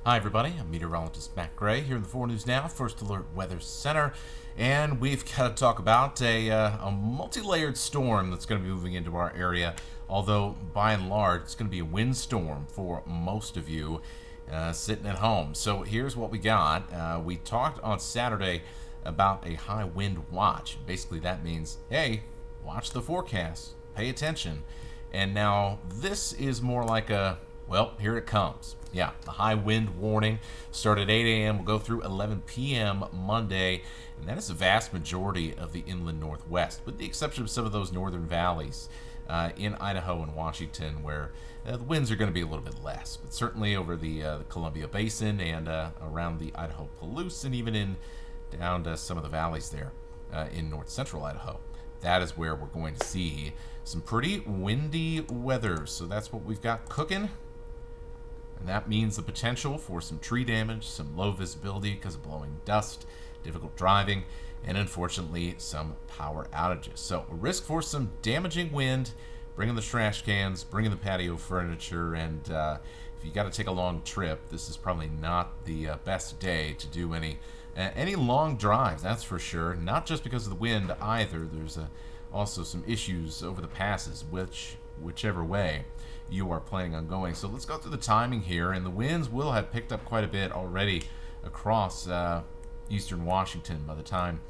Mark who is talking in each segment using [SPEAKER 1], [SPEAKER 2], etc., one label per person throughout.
[SPEAKER 1] Hi everybody, I'm meteorologist Matt Gray here in the 4 News Now First Alert Weather Center, and we've got to talk about a multi-layered storm that's going to be moving into our area, although by and large it's going to be a windstorm for most of you sitting at home. So here's what we got. We talked on Saturday about a high wind watch. Basically that means, hey, watch the forecast, pay attention. And now this is more like a, well, here it comes. Yeah, the high wind warning started at 8 a.m. will go through 11 p.m. Monday, and that is the vast majority of the inland northwest, with the exception of some of those northern valleys in Idaho and Washington, where the winds are going to be a little bit less. But certainly over the Columbia Basin and around the Idaho Palouse, and even in down to some of the valleys there in north central Idaho. That is where we're going to see some pretty windy weather. So that's what we've got cooking. And that means the potential for some tree damage, some low visibility because of blowing dust, difficult driving, and unfortunately some power outages. So a risk for some damaging wind, bringing the trash cans, bringing the patio furniture, and if you got to take a long trip, this is probably not the best day to do any long drives, that's for sure. Not just because of the wind either. There's also some issues over the passes, whichever way you are planning on going. So let's go through the timing here, and the winds will have picked up quite a bit already across eastern Washington by the time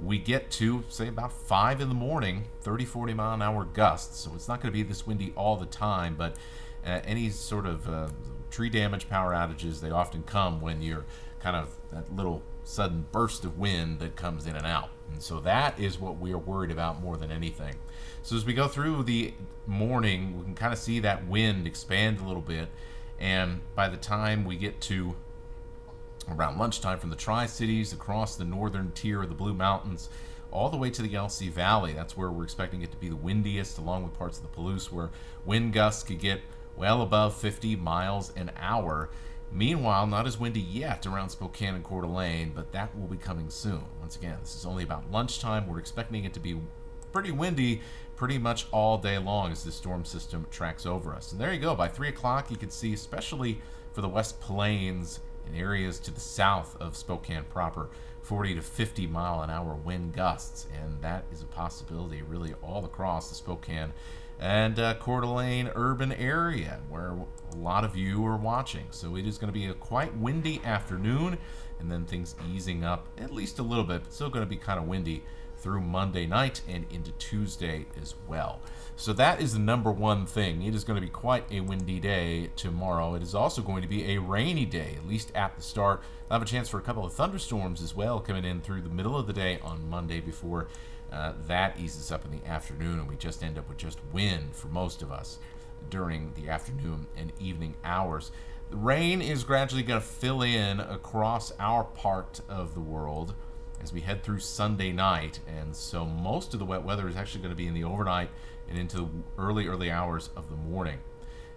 [SPEAKER 1] we get to, say, about 5 in the morning, 30-40 mile an hour gusts. So it's not going to be this windy all the time, but any sort of tree damage, power outages, they often come when you're kind of that little sudden burst of wind that comes in and out. And so that is what we are worried about more than anything. So as we go through the morning, we can kind of see that wind expand a little bit, and by the time we get to around lunchtime, from the Tri-Cities across the northern tier of the Blue Mountains all the way to the LC Valley, that's where we're expecting it to be the windiest, along with parts of the Palouse where wind gusts could get well above 50 miles an hour. Meanwhile, not as windy yet around Spokane and Coeur-dalene, but that will be coming soon. Once again, this is only about lunchtime. We're expecting it to be pretty windy pretty much all day long as this storm system tracks over us. And there you go. By 3 o'clock, you can see, especially for the West Plains and areas to the south of Spokane proper, 40 to 50 mile an hour wind gusts. And that is a possibility really all across the Spokane and Coeur d'Alene urban area where a lot of you are watching. So it is going to be a quite windy afternoon, and then things easing up at least a little bit, but still going to be kind of windy through Monday night and into Tuesday as well. So that is the number one thing. It is going to be quite a windy day tomorrow. It is also going to be a rainy day, at least at the start. I'll have a chance for a couple of thunderstorms as well coming in through the middle of the day on Monday before that eases up in the afternoon, and we just end up with just wind for most of us during the afternoon and evening hours. The rain is gradually going to fill in across our part of the world as we head through Sunday night, and so most of the wet weather is actually going to be in the overnight and into the early hours of the morning.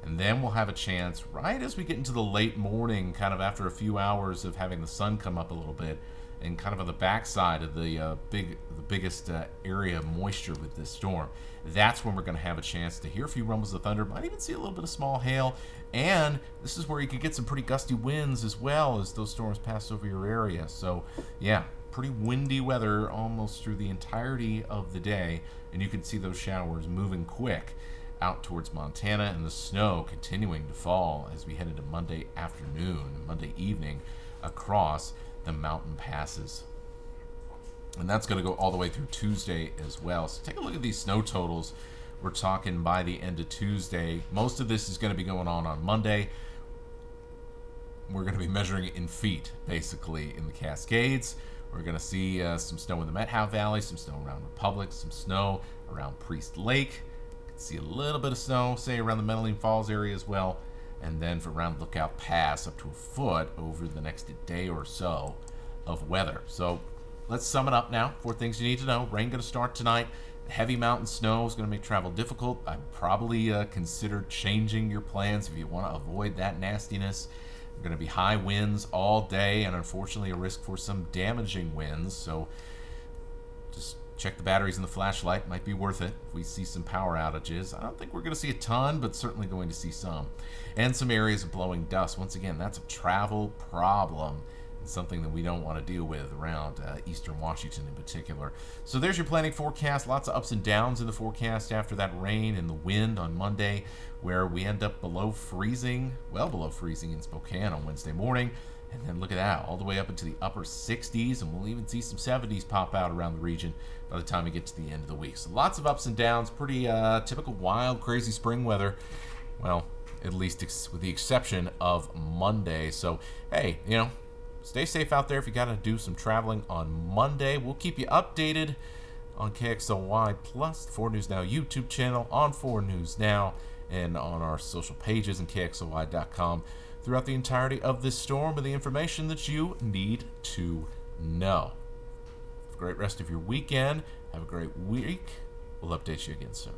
[SPEAKER 1] And then we'll have a chance right as we get into the late morning, kind of after a few hours of having the sun come up a little bit, and kind of on the backside of the biggest area of moisture with this storm. That's when we're going to have a chance to hear a few rumbles of thunder, might even see a little bit of small hail, and this is where you could get some pretty gusty winds as well as those storms pass over your area. So yeah, pretty windy weather almost through the entirety of the day, and you can see those showers moving quick out towards Montana, and the snow continuing to fall as we head into Monday afternoon, Monday evening across the mountain passes. And that's going to go all the way through Tuesday as well. So take a look at these snow totals. We're talking by the end of Tuesday. Most of this is going to be going on Monday. We're going to be measuring it in feet, basically, in the Cascades. We're going to see some snow in the Methow Valley, some snow around Republic, some snow around Priest Lake. You can see a little bit of snow, say, around the Mendelene Falls area as well. And then for around Lookout Pass, up to a foot over the next day or so of weather. So let's sum it up now. 4 things you need to know. Rain going to start tonight. Heavy mountain snow is going to make travel difficult. I'd probably consider changing your plans if you want to avoid that nastiness. Going to be high winds all day, and unfortunately a risk for some damaging winds. So just check the batteries in the flashlight. Might be worth it if we see some power outages. I don't think we're going to see a ton, but certainly going to see some. And some areas of blowing dust. Once again, that's a travel problem. It's something that we don't want to deal with around eastern Washington in particular. So there's your planning forecast. Lots of ups and downs in the forecast after that rain and the wind on Monday, where we end up below freezing, well below freezing in Spokane on Wednesday morning. And then look at that, all the way up into the upper 60s, and we'll even see some 70s pop out around the region by the time we get to the end of the week. So lots of ups and downs, pretty typical wild, crazy spring weather. Well, at least with the exception of Monday. So, hey, stay safe out there if you got to do some traveling on Monday. We'll keep you updated on KXLY Plus, the 4 News Now YouTube channel, on 4 News Now, and on our social pages and KXLY.com throughout the entirety of this storm and the information that you need to know. Have a great rest of your weekend. Have a great week. We'll update you again soon.